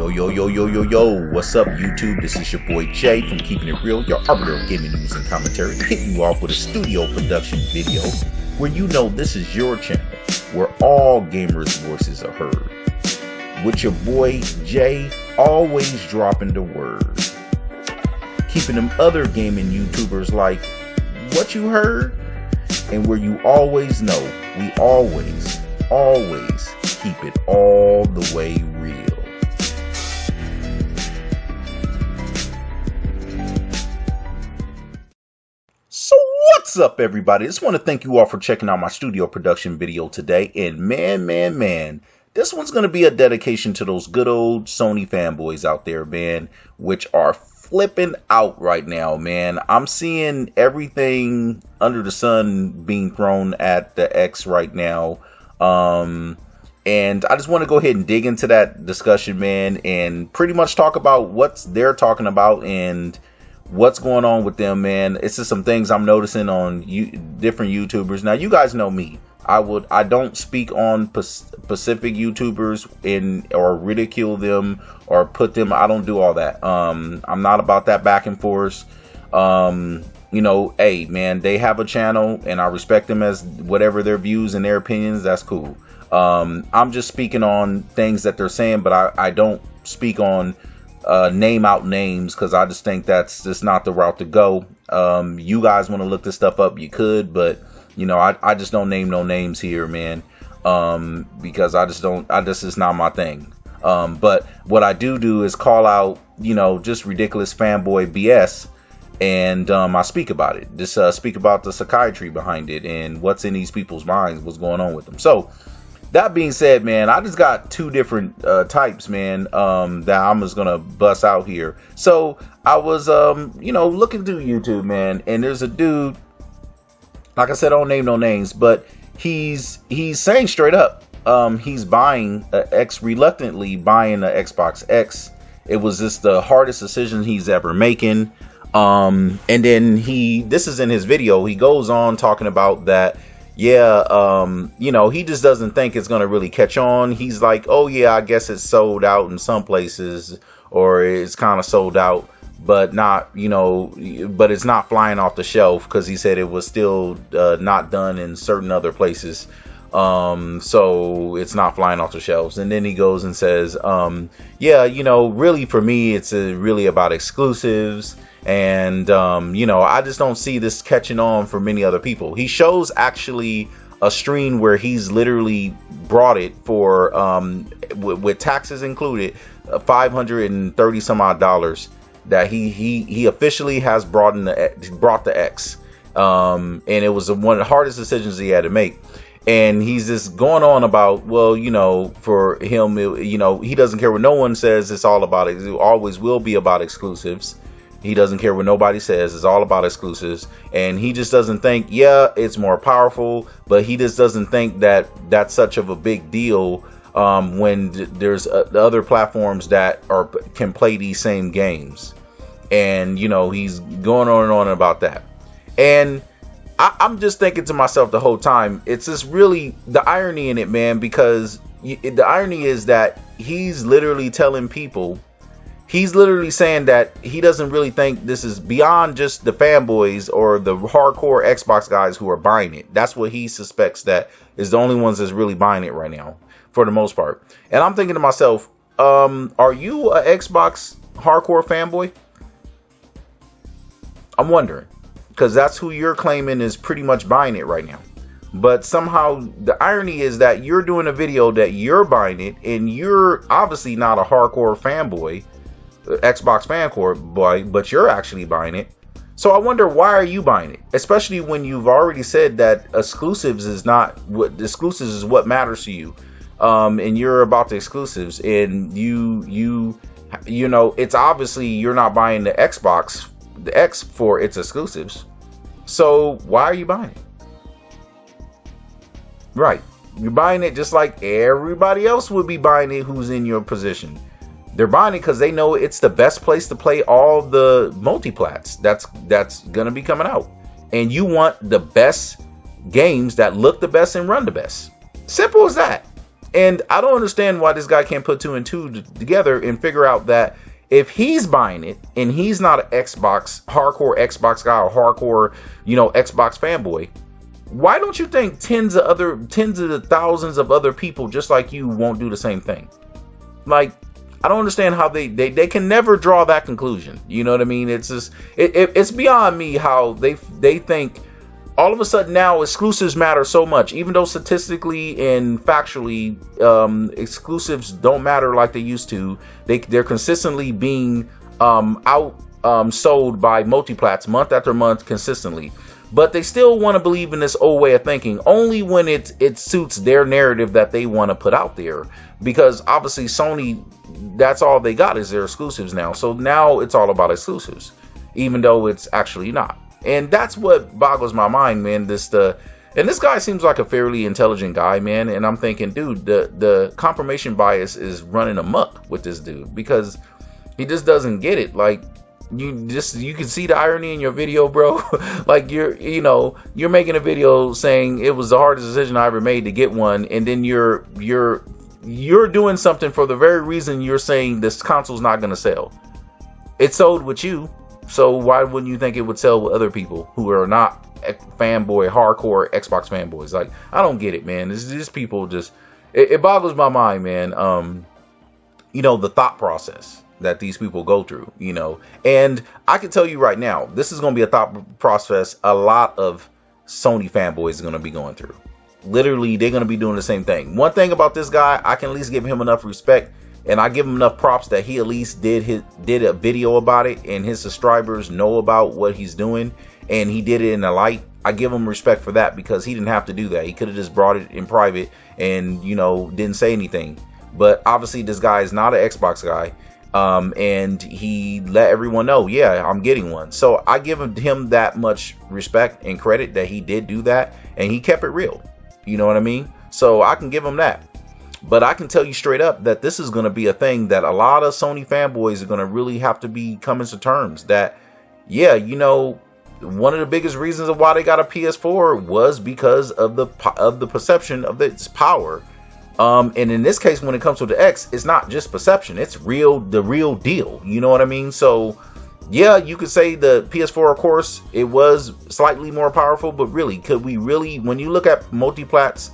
Yo, what's up, YouTube? This is your boy Jay from Keeping It Real, your arbiter of gaming news and commentary, hitting you off with a studio production video where you know this is your channel, where all gamers' voices are heard. With your boy Jay, always dropping the word. Keeping them other gaming YouTubers like, what you heard? And where you always know, we always keep it all the way real. So what's up, everybody? Just want to thank you all for checking out my studio production video today. And man, this one's going to be a dedication to those good old Sony fanboys out there, man, which are flipping out right now, man. I'm seeing everything under the sun being thrown at the X right now. And I just want to go ahead and dig into that discussion, man, and pretty much talk about what they're talking about and what's going on with them, man. It's just some things I'm noticing on different YouTubers. Now, you guys know me. I don't speak on specific YouTubers or ridicule them or put them. I don't do all that. I'm not about that back and forth. You know, hey, man, they have a channel and I respect them as whatever their views and their opinions. That's cool. I'm just speaking on things that they're saying, but I don't speak on name out names, because I just think that's just not the route to go. You guys want to look this stuff up, you could, but you know, I just don't name no names here, man, because this is not my thing. But what I do is call out, you know, just ridiculous fanboy BS, and I speak about it. Just speak about the psychiatry behind it and what's in these people's minds, what's going on with them. So that being said, man, I just got two different types, man, that I'm just gonna bust out here. So I was you know, looking through YouTube, man, and there's a dude, like I said, I don't name no names, but he's saying straight up, he's buying reluctantly buying an Xbox X. It was just the hardest decision he's ever making. And then this is in his video, he goes on talking about that, yeah, you know, he just doesn't think it's going to really catch on. He's like, oh yeah, I guess it's sold out in some places, or it's kind of sold out, but not, you know, but it's not flying off the shelf, because he said it was still not done in certain other places. So it's not flying off the shelves. And then he goes and says, yeah, you know, really for me, it's really about exclusives. And, you know, I just don't see this catching on for many other people. He shows actually a stream where he's literally brought it for, with taxes included, $530 some odd that he officially has brought the X. And it was one of the hardest decisions he had to make. And he's just going on about, well, you know, for him, you know, he doesn't care what no one says. It's all about it. It always will be about exclusives. He doesn't care what nobody says. It's all about exclusives. And he just doesn't think, yeah, it's more powerful, but he just doesn't think that that's such of a big deal when there's other platforms that can play these same games. And, you know, he's going on and on about that. And I'm just thinking to myself the whole time, it's just really the irony in it, man, because the irony is that he's literally telling people, he's literally saying that he doesn't really think this is beyond just the fanboys or the hardcore Xbox guys who are buying it. That's what he suspects that is the only ones that's really buying it right now, for the most part. And I'm thinking to myself, are you a Xbox hardcore fanboy? I'm wondering, because that's who you're claiming is pretty much buying it right now. But somehow the irony is that you're doing a video that you're buying it, and you're obviously not a hardcore fanboy, Xbox fanboy, but you're actually buying it. So I wonder, why are you buying it? Especially when you've already said that exclusives is what matters to you. And you're about the exclusives, and you know, it's obviously you're not buying the X for its exclusives. So why are you buying it? Right. You're buying it just like everybody else would be buying it who's in your position. They're buying it because they know it's the best place to play all the multiplats that's gonna be coming out. And you want the best games that look the best and run the best. Simple as that. And I don't understand why this guy can't put two and two together and figure out that if he's buying it and he's not an hardcore Xbox guy or hardcore, Xbox fanboy, why don't you think tens of the thousands of other people just like you won't do the same thing? Like, I don't understand how they can never draw that conclusion. You know what I mean? It's just it's beyond me how they think all of a sudden now exclusives matter so much, even though statistically and factually exclusives don't matter like they used to. They're consistently being sold by multiplats month after month consistently. But they still want to believe in this old way of thinking only when it suits their narrative that they want to put out there. Because obviously Sony, that's all they got is their exclusives now. So now it's all about exclusives, even though it's actually not. And that's what boggles my mind, man. And this guy seems like a fairly intelligent guy, man. And I'm thinking, dude, the confirmation bias is running amok with this dude because he just doesn't get it. Like, you can see the irony in your video, bro. Like you're making a video saying it was the hardest decision I ever made to get one, and then you're doing something for the very reason you're saying this console's not gonna sell. It sold with you, so why wouldn't you think it would sell with other people who are not hardcore Xbox fanboys? Like, I don't get it, man. These people just it boggles my mind, man. The thought process that these people go through, and I can tell you right now, this is going to be a thought process a lot of Sony fanboys are going to be going through. Literally, they're going to be doing the same thing. One thing about this guy, I can at least give him enough respect, and I give him enough props that he at least did a video about it, and his subscribers know about what he's doing, and he did it in the light. I give him respect for that because he didn't have to do that. He could have just brought it in private and didn't say anything. But obviously, this guy is not an Xbox guy. And he let everyone know, yeah, I'm getting one. So I give him that much respect and credit that he did do that, and he kept it real. You know what I mean? So I can give him that. But I can tell you straight up that this is going to be a thing that a lot of Sony fanboys are going to really have to be coming to terms that, yeah, one of the biggest reasons of why they got a PS4 was because of the perception of its power. And in this case, when it comes to the X, it's not just perception. It's the real deal. You know what I mean? So, yeah, you could say the PS4, of course, it was slightly more powerful. But really, could we really, when you look at multiplats,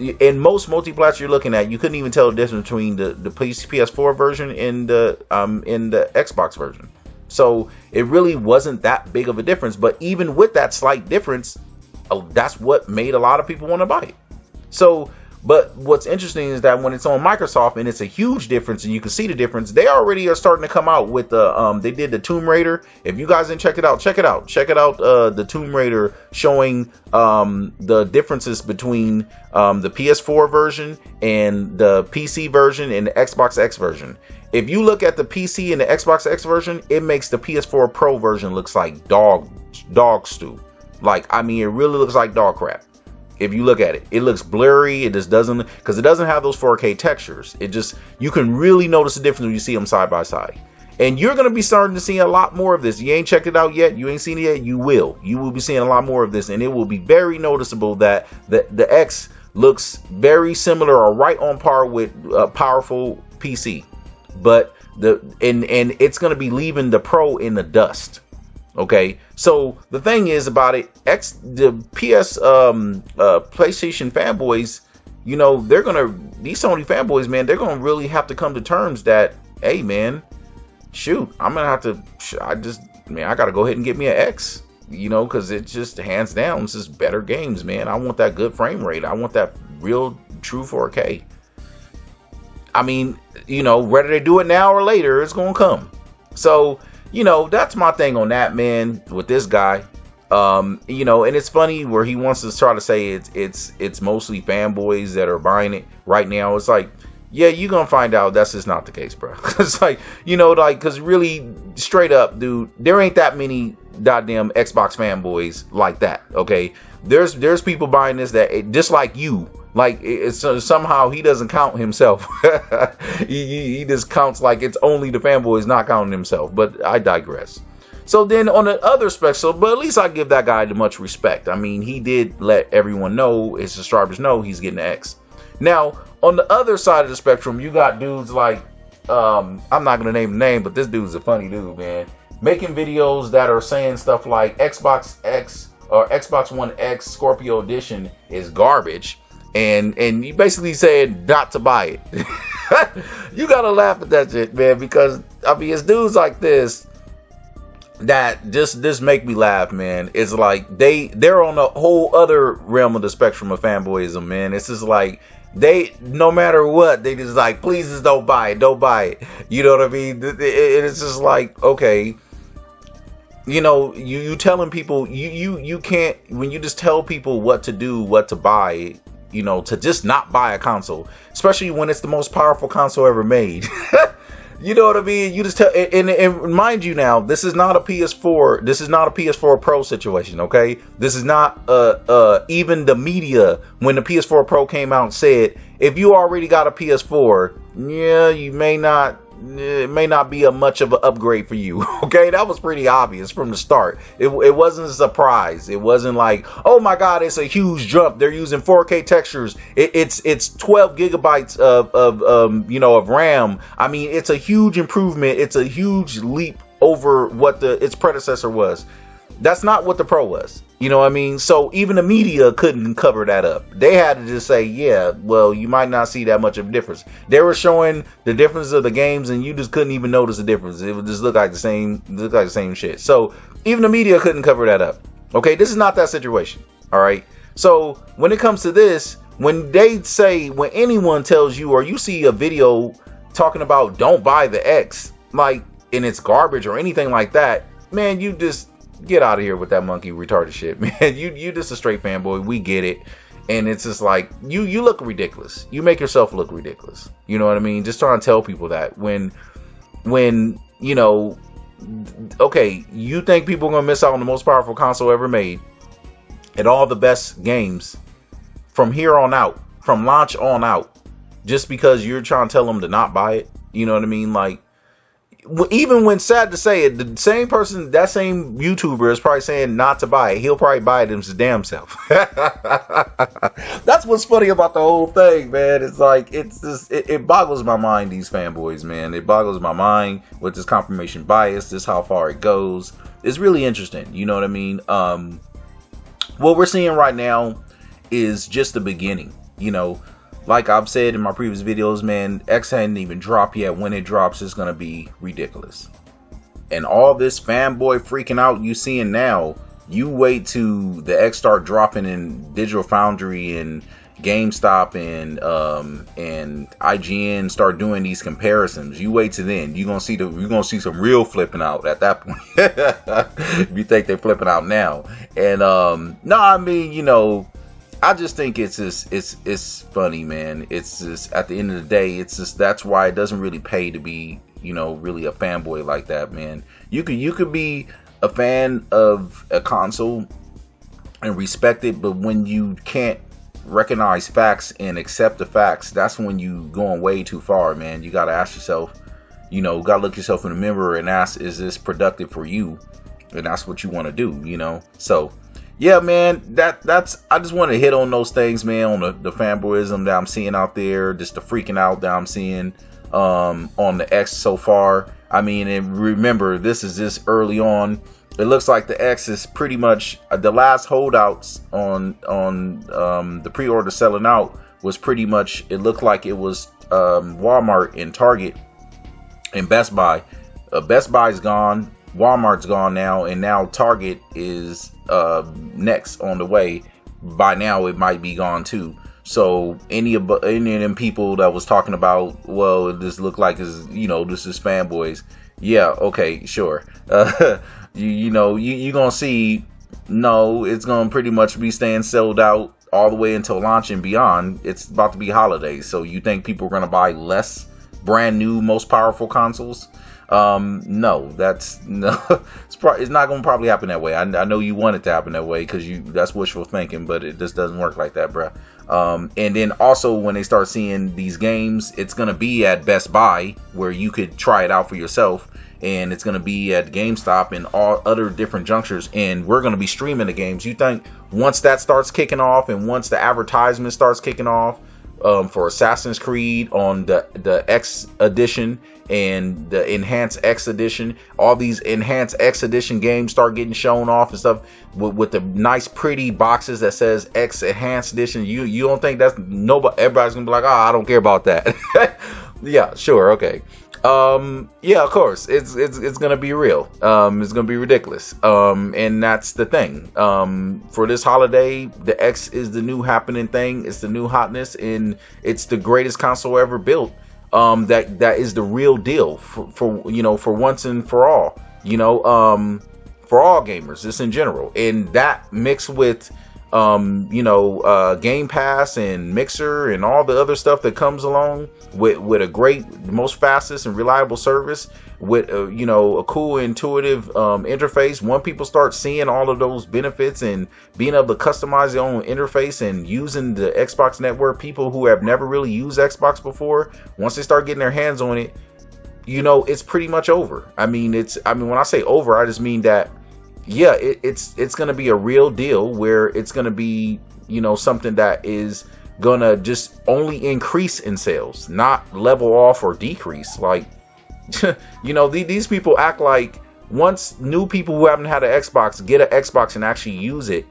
in most multiplats you're looking at, you couldn't even tell the difference between the PS4 version and the Xbox version. So it really wasn't that big of a difference. But even with that slight difference, that's what made a lot of people want to buy it. So, but what's interesting is that when it's on Microsoft and it's a huge difference and you can see the difference, they already are starting to come out with they did the Tomb Raider. If you guys didn't check it out, check it out. The Tomb Raider showing the differences between the PS4 version and the PC version and the Xbox X version. If you look at the PC and the Xbox X version, it makes the PS4 Pro version looks like dog stew. Like, I mean, it really looks like dog crap. If you look at it, it looks blurry. It just doesn't, because it doesn't have those 4K textures. You can really notice the difference when you see them side by side. And you're going to be starting to see a lot more of this. You ain't checked it out yet. You ain't seen it yet. You will be seeing a lot more of this. And it will be very noticeable that the X looks very similar or right on par with a powerful PC. But and it's going to be leaving the Pro in the dust. Okay, so the thing is about it, the PlayStation fanboys, these Sony fanboys, man, they're gonna really have to come to terms that, hey, man, shoot, I'm gonna have to, I gotta go ahead and get me an X, because it's just hands down, it's just better games, man. I want that good frame rate. I want that real true 4K. I mean, whether they do it now or later, it's gonna come. So, that's my thing on that, man, with this guy. And it's funny where he wants to try to say it's mostly fanboys that are buying it right now. It's like, yeah, you're going to find out that's just not the case, bro. It's like, because really, straight up, dude, there ain't that many goddamn Xbox fanboys like that, okay? There's people buying this that, just like you, like, somehow he doesn't count himself. he just counts like it's only the fanboys, not counting himself. But I digress. So then on the other spectrum, but at least I give that guy much respect. I mean, he did let everyone know, his subscribers know, he's getting an X. Now, on the other side of the spectrum, you got dudes like, I'm not going to name the name, but this dude's a funny dude, man. Making videos that are saying stuff like Xbox X or Xbox One X Scorpio Edition is garbage. And you basically said not to buy it. You got to laugh at that shit, man, because, I mean, it's dudes like this that just make me laugh, man. It's like they're on a whole other realm of the spectrum of fanboyism, man. It's just like they, no matter what, they just like, please just don't buy it. You know what I mean? It's just like, okay, you know, you telling people you can't, when you just tell people what to do, what to buy, you know, to just not buy a console, especially when it's the most powerful console ever made. You know what I mean? You just tell, and mind you, now this is not a PS4. This is not a PS4 Pro situation. Okay, this is not even the media when the PS4 Pro came out said, if you already got a PS4, yeah, you may not. It may not be a much of an upgrade for you. Okay, that was pretty obvious from the start. It wasn't a surprise. It wasn't like, oh my god, it's a huge jump. They're using 4K textures. It's 12 gigabytes of RAM. I mean, it's a huge improvement. It's a huge leap over what its predecessor was. That's not what the Pro was. You know what I mean? So even the media couldn't cover that up. They had to just say, yeah, well, you might not see that much of a difference. They were showing the difference of the games, and you just couldn't even notice the difference. It would just look like the same shit. So even the media couldn't cover that up. Okay, this is not that situation. All right. So when it comes to this, when anyone tells you, or you see a video talking about don't buy the X, like, and it's garbage or anything like that, man, you just get out of here with that monkey retarded shit, man. You just a straight fanboy. We get it. And it's just like, you look ridiculous. You make yourself look ridiculous. You know what I mean? Just trying to tell people that when, you know, okay, you think people are going to miss out on the most powerful console ever made and all the best games from here on out, from launch on out, just because you're trying to tell them to not buy it. You know what I mean? Like, even when, sad to say it, the same person, that same YouTuber is probably saying not to buy it. He'll probably buy it his damn self. That's what's funny about the whole thing, man. It's like, it's just, it boggles my mind, these fanboys, man. It boggles my mind with this confirmation bias, this how far it goes. It's really interesting. You know what I mean? What we're seeing right now is just the beginning. You know, like I've said in my previous videos, man, X hadn't even dropped yet. When it drops, it's going to be ridiculous. And all this fanboy freaking out you seeing now, you wait to the X start dropping in Digital Foundry and GameStop and IGN start doing these comparisons. You wait to then. You're gonna see some real flipping out at that point. If you think they're flipping out now. And no, I mean, you know, I just think it's funny, man. It's just, at the end of the day, it's just, that's why it doesn't really pay to be, you know, really a fanboy like that, man. You could be a fan of a console and respect it, but when you can't recognize facts and accept the facts, that's when you going way too far, man. You gotta ask yourself, you know, gotta look yourself in the mirror and ask, is this productive for you? And that's what you want to do, you know. So yeah, man, that's, I just want to hit on those things, man, on the fanboyism that I'm seeing out there, just the freaking out that I'm seeing on the X so far. I mean, and remember, this is just early on. It looks like the X is pretty much the last holdouts on the pre-order selling out was pretty much, it looked like it was Walmart and Target and Best Buy. Best Buy's gone, Walmart's gone now, and now Target is next on the way. By now it might be gone too. So any of them people that was talking about, well, this look like is, you know, this is fanboys. Yeah, okay, sure. You know, you're gonna see, no, it's gonna pretty much be staying sold out all the way until launch and beyond. It's about to be holidays, so you think people are gonna buy less brand new, most powerful consoles? No, that's no. It's not gonna probably happen that way. I know you want it to happen that way because that's wishful thinking, but it just doesn't work like that, bruh. And then also when they start seeing these games, it's gonna be at Best Buy where you could try it out for yourself, and it's gonna be at GameStop and all other different junctures, and we're gonna be streaming the games. You think once that starts kicking off and once the advertisement starts kicking off, for Assassin's Creed on the X edition and the Enhanced X edition. All these Enhanced X edition games start getting shown off and stuff with the nice pretty boxes that says X Enhanced Edition. You don't think that's nobody? Everybody's gonna be like, oh, I don't care about that. Yeah, sure, okay. Yeah, of course, it's gonna be real. It's gonna be ridiculous. And that's the thing. For this holiday, the X is the new happening thing. It's the new hotness, and it's the greatest console ever built. That is the real deal for you know, for once and for all. You know, for all gamers, just in general, and that mixed with you know, Game Pass and Mixer and all the other stuff that comes along with a great, most fastest and reliable service, with you know, a cool, intuitive interface. When people start seeing all of those benefits and being able to customize their own interface and using the Xbox network, people who have never really used Xbox before, once they start getting their hands on it, you know, it's pretty much over. I mean, when I say over, I just mean that, yeah, it's going to be a real deal where it's going to be, you know, something that is going to just only increase in sales, not level off or decrease. Like, you know, these people act like once new people who haven't had an Xbox get an Xbox and actually use it,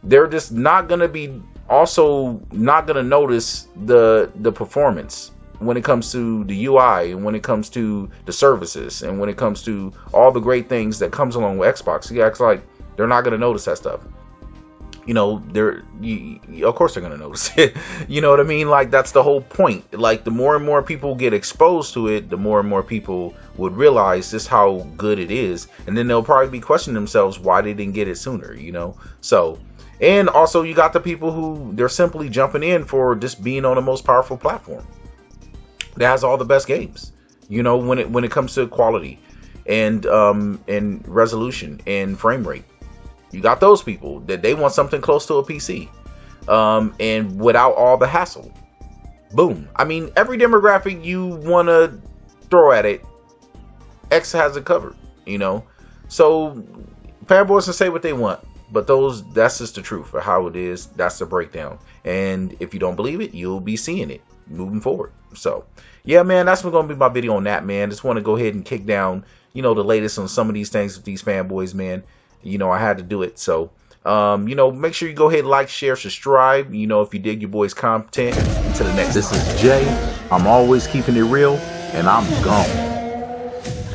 they're just not going to be, also not going to notice the performance when it comes to the UI, and when it comes to the services, and when it comes to all the great things that comes along with Xbox. He acts like they're not going to notice that stuff. You know, of course they're going to notice it. You know what I mean? Like, that's the whole point. Like, the more and more people get exposed to it, the more and more people would realize just how good it is. And then they'll probably be questioning themselves why they didn't get it sooner, you know? So, and also you got the people who, they're simply jumping in for just being on the most powerful platform that has all the best games, you know, when it comes to quality and resolution and frame rate. You got those people that they want something close to a PC, and without all the hassle. Boom. I mean, every demographic you want to throw at it, X has it covered, you know. So fanboys can say what they want, but that's just the truth of how it is. That's the breakdown. And if you don't believe it, you'll be seeing it moving forward. So yeah, man, that's going to be my video on that, man. Just want to go ahead and kick down, you know, the latest on some of these things with these fanboys, man. You know, I had to do it. So you know, make sure you go ahead and like, share, subscribe, you know, if you dig your boys' content. Until the next. This is Jay. I'm always keeping it real, and I'm gone.